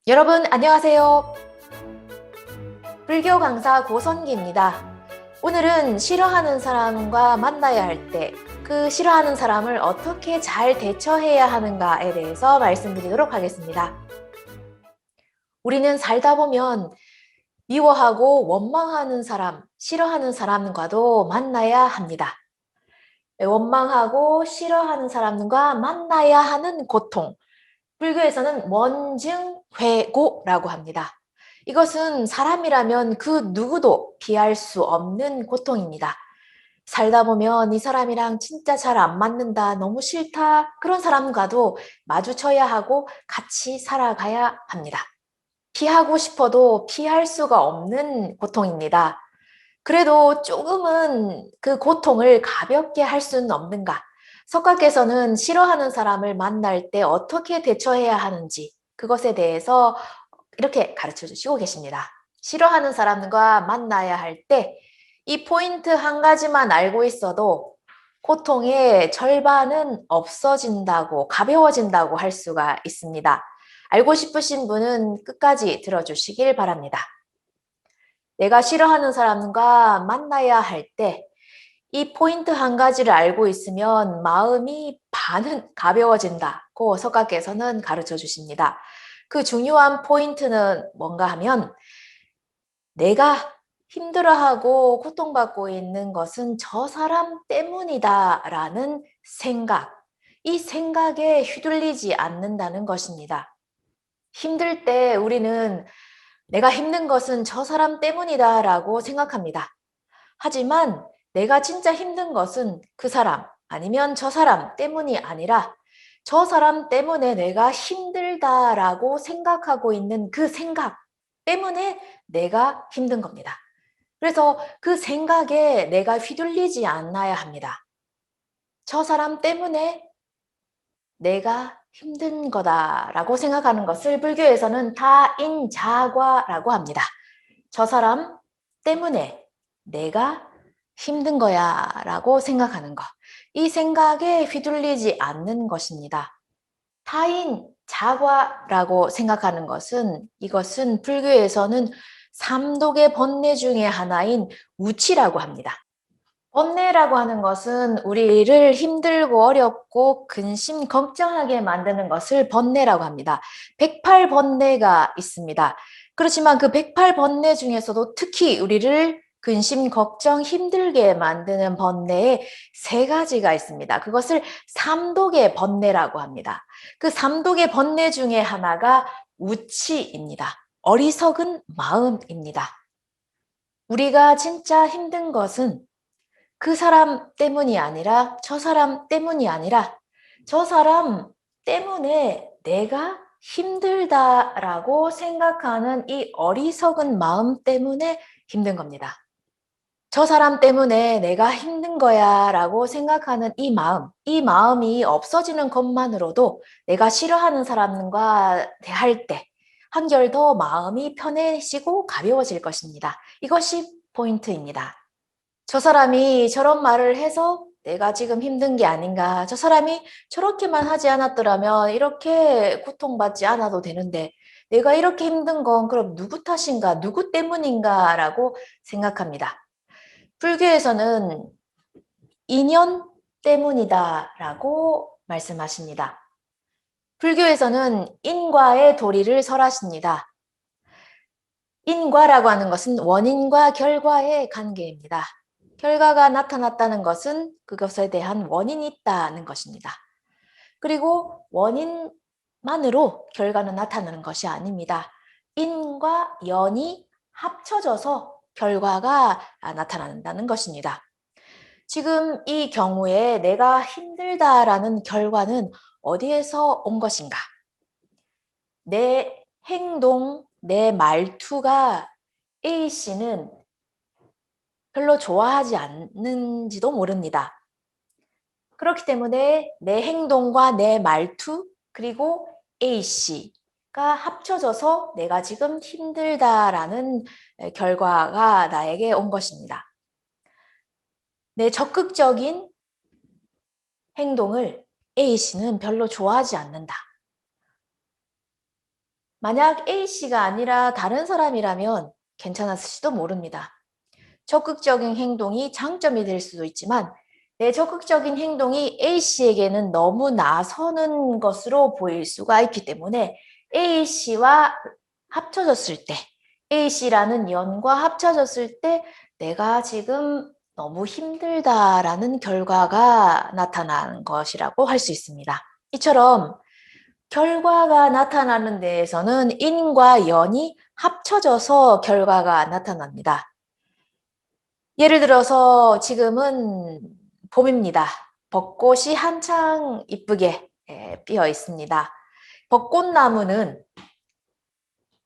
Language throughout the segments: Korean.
여러분 안녕하세요. 불교 강사 고선기입니다. 오늘은 싫어하는 사람과 만나야 할 때 그 싫어하는 사람을 어떻게 잘 대처해야 하는가에 대해서 말씀드리도록 하겠습니다. 우리는 살다 보면 미워하고 원망하는 사람, 싫어하는 사람과도 만나야 합니다. 원망하고 싫어하는 사람과 만나야 하는 고통, 불교에서는 원증회고라고 합니다. 이것은 사람이라면 그 누구도 피할 수 없는 고통입니다. 살다 보면 이 사람이랑 진짜 잘 안 맞는다, 너무 싫다, 그런 사람과도 마주쳐야 하고 같이 살아가야 합니다. 피하고 싶어도 피할 수가 없는 고통입니다. 그래도 조금은 그 고통을 가볍게 할 수는 없는가? 석가께서는 싫어하는 사람을 만날 때 어떻게 대처해야 하는지 그것에 대해서 이렇게 가르쳐 주시고 계십니다. 싫어하는 사람과 만나야 할 때 이 포인트 한 가지만 알고 있어도 고통의 절반은 없어진다고, 가벼워진다고 할 수가 있습니다. 알고 싶으신 분은 끝까지 들어주시길 바랍니다. 내가 싫어하는 사람과 만나야 할 때 이 포인트 한 가지를 알고 있으면 마음이 반은 가벼워진다고 석가께서는 가르쳐 주십니다. 그 중요한 포인트는 뭔가 하면 내가 힘들어하고 고통받고 있는 것은 저 사람 때문이다라는 생각, 이 생각에 휘둘리지 않는다는 것입니다. 힘들 때 우리는 내가 힘든 것은 저 사람 때문이다라고 생각합니다. 하지만 내가 진짜 힘든 것은 그 사람 아니면 저 사람 때문이 아니라 저 사람 때문에 내가 힘들다라고 생각하고 있는 그 생각 때문에 내가 힘든 겁니다. 그래서 그 생각에 내가 휘둘리지 않아야 합니다. 저 사람 때문에 내가 힘든 거다라고 생각하는 것을 불교에서는 타인자과라고 합니다. 저 사람 때문에 내가 힘든 거야 라고 생각하는 것. 이 생각에 휘둘리지 않는 것입니다. 타인 자과라고 생각하는 것은 이것은 불교에서는 삼독의 번뇌 중에 하나인 우치라고 합니다. 번뇌라고 하는 것은 우리를 힘들고 어렵고 근심 걱정하게 만드는 것을 번뇌라고 합니다. 108번뇌가 있습니다. 그렇지만 그 108번뇌 중에서도 특히 우리를 근심, 걱정, 힘들게 만드는 번뇌에 세 가지가 있습니다. 그것을 삼독의 번뇌라고 합니다. 그 삼독의 번뇌 중에 하나가 우치입니다. 어리석은 마음입니다. 우리가 진짜 힘든 것은 그 사람 때문이 아니라 저 사람 때문이 아니라 저 사람 때문에 내가 힘들다라고 생각하는 이 어리석은 마음 때문에 힘든 겁니다. 저 사람 때문에 내가 힘든 거야 라고 생각하는 이 마음이 없어지는 것만으로도 내가 싫어하는 사람과 대할 때 한결 더 마음이 편해지고 가벼워질 것입니다. 이것이 포인트입니다. 저 사람이 저런 말을 해서 내가 지금 힘든 게 아닌가. 저 사람이 저렇게만 하지 않았더라면 이렇게 고통받지 않아도 되는데 내가 이렇게 힘든 건 그럼 누구 탓인가, 누구 때문인가 라고 생각합니다. 불교에서는 인연 때문이다 라고 말씀하십니다. 불교에서는 인과의 도리를 설하십니다. 인과라고 하는 것은 원인과 결과의 관계입니다. 결과가 나타났다는 것은 그것에 대한 원인이 있다는 것입니다. 그리고 원인만으로 결과는 나타나는 것이 아닙니다. 인과 연이 합쳐져서 결과가 나타난다는 것입니다. 지금 이 경우에 내가 힘들다라는 결과는 어디에서 온 것인가? 내 행동, 내 말투가 A씨는 별로 좋아하지 않는지도 모릅니다. 그렇기 때문에 내 행동과 내 말투 그리고 A씨가 합쳐져서 내가 지금 힘들다라는 결과가 나에게 온 것입니다. 내 적극적인 행동을 A씨는 별로 좋아하지 않는다. 만약 A씨가 아니라 다른 사람이라면 괜찮았을지도 모릅니다. 적극적인 행동이 장점이 될 수도 있지만 내 적극적인 행동이 A씨에게는 너무 나서는 것으로 보일 수가 있기 때문에 A씨와 합쳐졌을 때, A씨라는 연과 합쳐졌을 때 내가 지금 너무 힘들다라는 결과가 나타나는 것이라고 할 수 있습니다. 이처럼 결과가 나타나는 데에서는 인과 연이 합쳐져서 결과가 나타납니다. 예를 들어서 지금은 봄입니다. 벚꽃이 한창 이쁘게 피어 있습니다. 벚꽃나무는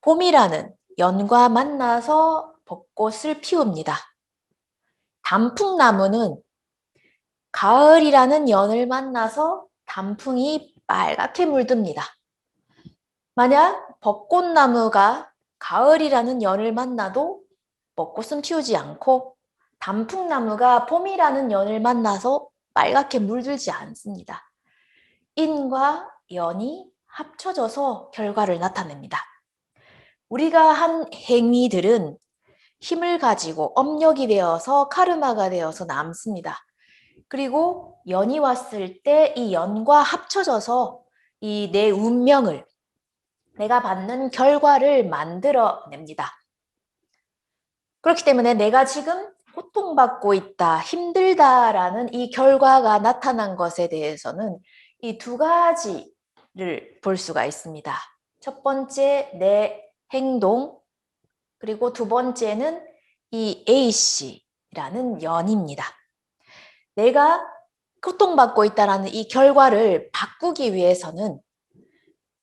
봄이라는 연과 만나서 벚꽃을 피웁니다. 단풍나무는 가을이라는 연을 만나서 단풍이 빨갛게 물듭니다. 만약 벚꽃나무가 가을이라는 연을 만나도 벚꽃은 피우지 않고 단풍나무가 봄이라는 연을 만나서 빨갛게 물들지 않습니다. 인과 연이 합쳐져서 결과를 나타냅니다. 우리가 한 행위들은 힘을 가지고 업력이 되어서 카르마가 되어서 남습니다. 그리고 연이 왔을 때 이 연과 합쳐져서 이 내 운명을 내가 받는 결과를 만들어냅니다. 그렇기 때문에 내가 지금 고통받고 있다, 힘들다라는 이 결과가 나타난 것에 대해서는 이 두 가지를 볼 수가 있습니다. 첫 번째, 내 행동, 그리고 두 번째는 이 A씨라는 연입니다. 내가 고통받고 있다는 이 결과를 바꾸기 위해서는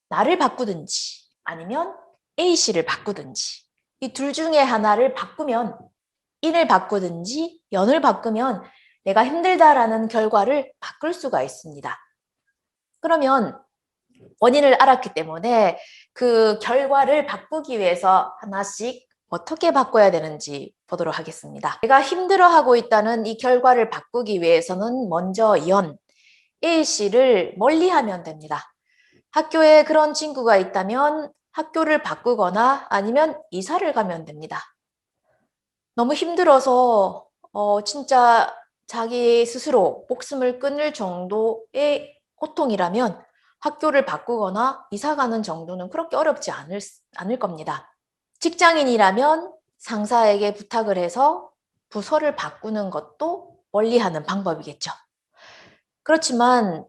나를 바꾸든지 아니면 A씨를 바꾸든지 이 둘 중에 하나를 바꾸면 인을 바꾸든지 연을 바꾸면 내가 힘들다라는 결과를 바꿀 수가 있습니다. 그러면 원인을 알았기 때문에 그 결과를 바꾸기 위해서 하나씩 어떻게 바꿔야 되는지 보도록 하겠습니다. 내가 힘들어하고 있다는 이 결과를 바꾸기 위해서는 먼저 연, A씨를 멀리하면 됩니다. 학교에 그런 친구가 있다면 학교를 바꾸거나 아니면 이사를 가면 됩니다. 너무 힘들어서 진짜 자기 스스로 목숨을 끊을 정도의 고통이라면 학교를 바꾸거나 이사 가는 정도는 그렇게 어렵지 않을 겁니다. 직장인이라면 상사에게 부탁을 해서 부서를 바꾸는 것도 멀리하는 방법이겠죠. 그렇지만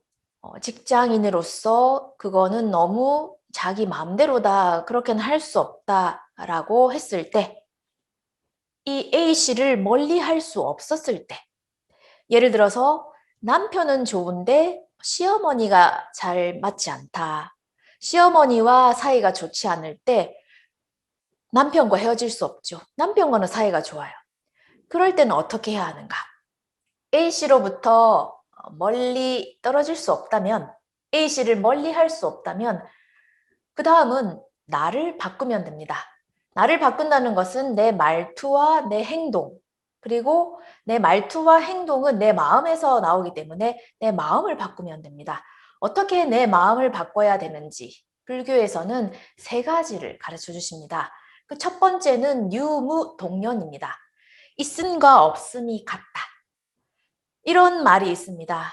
직장인으로서 그거는 너무 자기 마음대로다, 그렇게는 할 수 없다라고 했을 때 이 A씨를 멀리 할 수 없었을 때 예를 들어서 남편은 좋은데 시어머니가 잘 맞지 않다. 시어머니와 사이가 좋지 않을 때 남편과 헤어질 수 없죠. 남편과는 사이가 좋아요. 그럴 때는 어떻게 해야 하는가? A씨로부터 멀리 떨어질 수 없다면 A씨를 멀리 할 수 없다면 그 다음은 나를 바꾸면 됩니다. 나를 바꾼다는 것은 내 말투와 내 행동, 그리고 내 말투와 행동은 내 마음에서 나오기 때문에 내 마음을 바꾸면 됩니다. 어떻게 내 마음을 바꿔야 되는지 불교에서는 세 가지를 가르쳐 주십니다. 그 첫 번째는 유무동련입니다. 있음과 없음이 같다. 이런 말이 있습니다.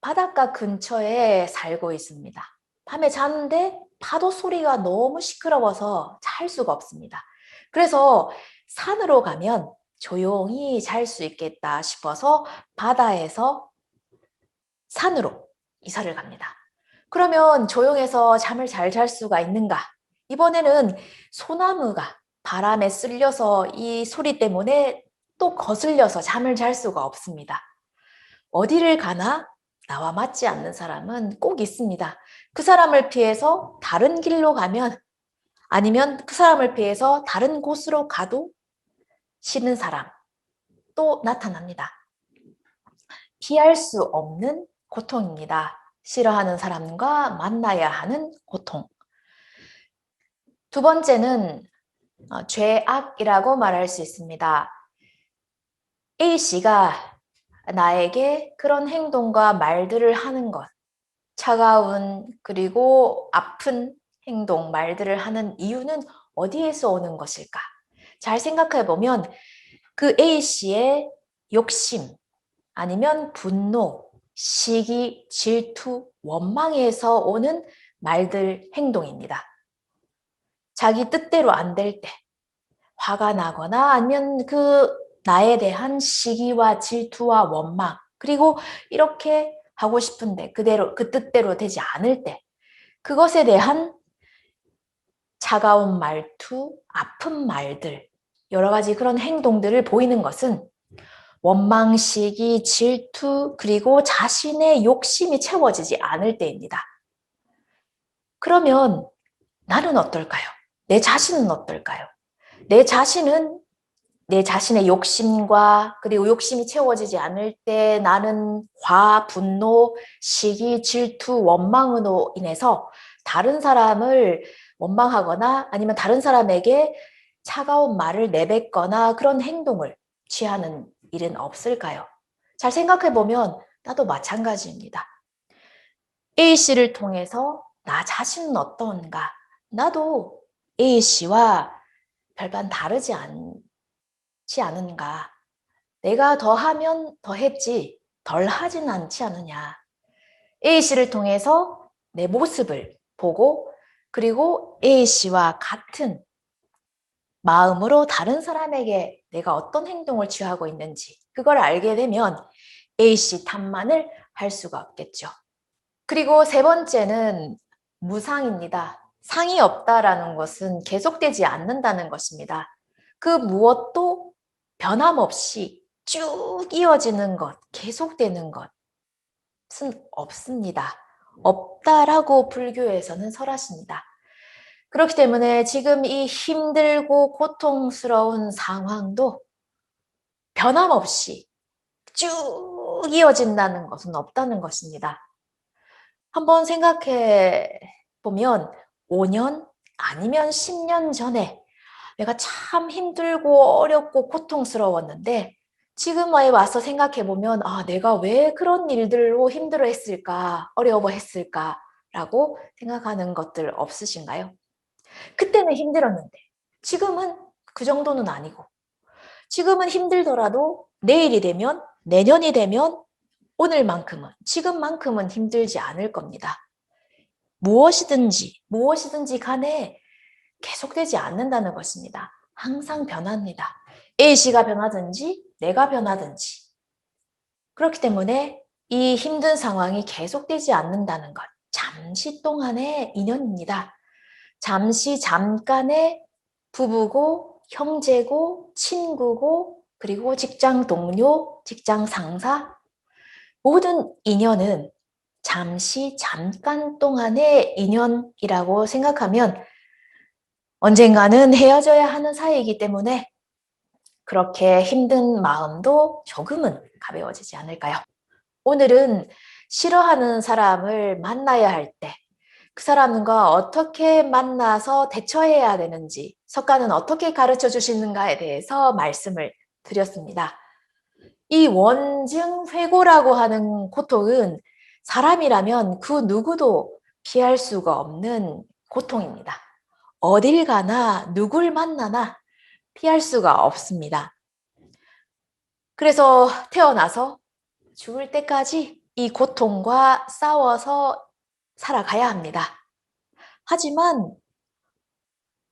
바닷가 근처에 살고 있습니다. 밤에 자는데 파도 소리가 너무 시끄러워서 잘 수가 없습니다. 그래서 산으로 가면 조용히 잘 수 있겠다 싶어서 바다에서 산으로 이사를 갑니다. 그러면 조용해서 잠을 잘 잘 수가 있는가? 이번에는 소나무가 바람에 쓸려서 이 소리 때문에 또 거슬려서 잠을 잘 수가 없습니다. 어디를 가나 나와 맞지 않는 사람은 꼭 있습니다. 그 사람을 피해서 다른 길로 가면 아니면 그 사람을 피해서 다른 곳으로 가도 싫은 사람 또 나타납니다. 피할 수 없는 고통입니다. 싫어하는 사람과 만나야 하는 고통. 두 번째는 죄악이라고 말할 수 있습니다. A씨가 나에게 그런 행동과 말들을 하는 것, 차가운 그리고 아픈 행동, 말들을 하는 이유는 어디에서 오는 것일까? 잘 생각해 보면 그 A씨의 욕심, 아니면 분노, 시기, 질투, 원망에서 오는 말들, 행동입니다. 자기 뜻대로 안 될 때, 화가 나거나 아니면 그 나에 대한 시기와 질투와 원망, 그리고 이렇게 하고 싶은데 그대로 그 뜻대로 되지 않을 때, 그것에 대한 차가운 말투, 아픈 말들, 여러 가지 그런 행동들을 보이는 것은 원망, 시기, 질투, 그리고 자신의 욕심이 채워지지 않을 때입니다. 그러면 나는 어떨까요? 내 자신은 어떨까요? 내 자신은 내 자신의 욕심과 그리고 욕심이 채워지지 않을 때 나는 화, 분노, 시기, 질투, 원망으로 인해서 다른 사람을 원망하거나 아니면 다른 사람에게 차가운 말을 내뱉거나 그런 행동을 취하는 일은 없을까요? 잘 생각해 보면 나도 마찬가지입니다. A씨를 통해서 나 자신은 어떤가? 나도 A씨와 별반 다르지 않은가? 내가 더 하면 더 했지, 덜 하진 않지 않느냐? A씨를 통해서 내 모습을 보고 그리고 A씨와 같은 마음으로 다른 사람에게 내가 어떤 행동을 취하고 있는지 그걸 알게 되면 A씨 탓만을 할 수가 없겠죠. 그리고 세 번째는 무상입니다. 상이 없다라는 것은 계속되지 않는다는 것입니다. 그 무엇도 변함없이 쭉 이어지는 것, 계속되는 것은 없습니다. 없다라고 불교에서는 설하십니다. 그렇기 때문에 지금 이 힘들고 고통스러운 상황도 변함없이 쭉 이어진다는 것은 없다는 것입니다. 한번 생각해 보면 5년 아니면 10년 전에 내가 참 힘들고 어렵고 고통스러웠는데 지금에 와서 생각해 보면 내가 왜 그런 일들로 힘들어 했을까, 어려워 했을까 라고 생각하는 것들 없으신가요? 그때는 힘들었는데 지금은 그 정도는 아니고 지금은 힘들더라도 내일이 되면 내년이 되면 오늘만큼은 지금만큼은 힘들지 않을 겁니다. 무엇이든지 간에 계속되지 않는다는 것입니다. 항상 변합니다. A씨가 변하든지 내가 변하든지 그렇기 때문에 이 힘든 상황이 계속되지 않는다는 것 잠시 동안의 인연입니다. 잠깐의 부부고 형제고 친구고 그리고 직장 동료, 직장 상사 모든 인연은 잠깐 동안의 인연이라고 생각하면 언젠가는 헤어져야 하는 사이이기 때문에 그렇게 힘든 마음도 조금은 가벼워지지 않을까요? 오늘은 싫어하는 사람을 만나야 할 때 그 사람과 어떻게 만나서 대처해야 되는지 석가는 어떻게 가르쳐 주시는가에 대해서 말씀을 드렸습니다. 이 원증회고라고 하는 고통은 사람이라면 그 누구도 피할 수가 없는 고통입니다. 어딜 가나 누굴 만나나 피할 수가 없습니다. 그래서 태어나서 죽을 때까지 이 고통과 싸워서 살아가야 합니다. 하지만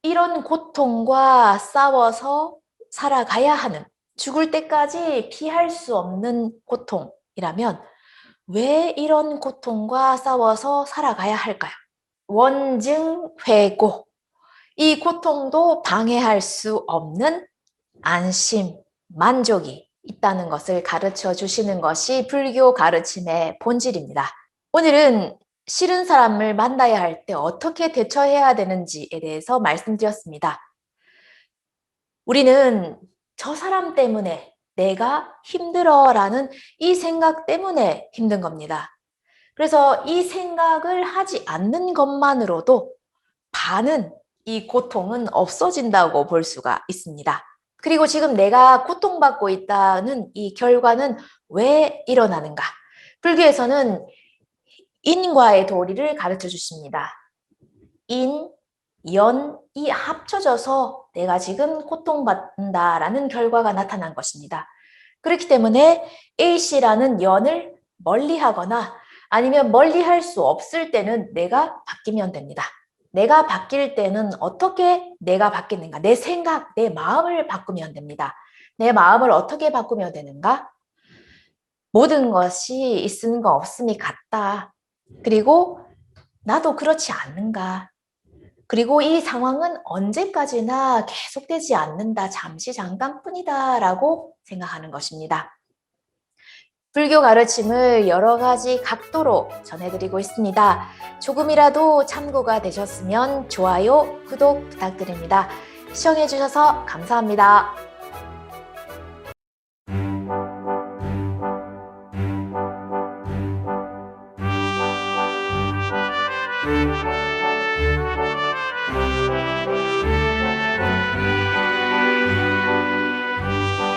이런 고통과 싸워서 살아가야 하는 죽을 때까지 피할 수 없는 고통이라면 왜 이런 고통과 싸워서 살아가야 할까요? 원증회고 이 고통도 방해할 수 없는 안심, 만족이 있다는 것을 가르쳐 주시는 것이 불교 가르침의 본질입니다. 오늘은 싫은 사람을 만나야 할 때 어떻게 대처해야 되는지에 대해서 말씀드렸습니다. 우리는 저 사람 때문에 내가 힘들어라는 이 생각 때문에 힘든 겁니다. 그래서 이 생각을 하지 않는 것만으로도 반은 이 고통은 없어진다고 볼 수가 있습니다. 그리고 지금 내가 고통받고 있다는 이 결과는 왜 일어나는가? 불교에서는 인과의 도리를 가르쳐 주십니다. 인, 연이 합쳐져서 내가 지금 고통받는다라는 결과가 나타난 것입니다. 그렇기 때문에 A씨라는 연을 멀리하거나 아니면 멀리할 수 없을 때는 내가 바뀌면 됩니다. 내가 바뀔 때는 어떻게 내가 바뀌는가? 내 생각, 내 마음을 바꾸면 됩니다. 내 마음을 어떻게 바꾸면 되는가? 모든 것이 있음과 없음이 같다. 그리고 나도 그렇지 않는가? 그리고 이 상황은 언제까지나 계속되지 않는다. 잠시 잠깐뿐이다. 라고 생각하는 것입니다. 불교 가르침을 여러 가지 각도로 전해드리고 있습니다. 조금이라도 참고가 되셨으면 좋아요, 구독 부탁드립니다. 시청해주셔서 감사합니다.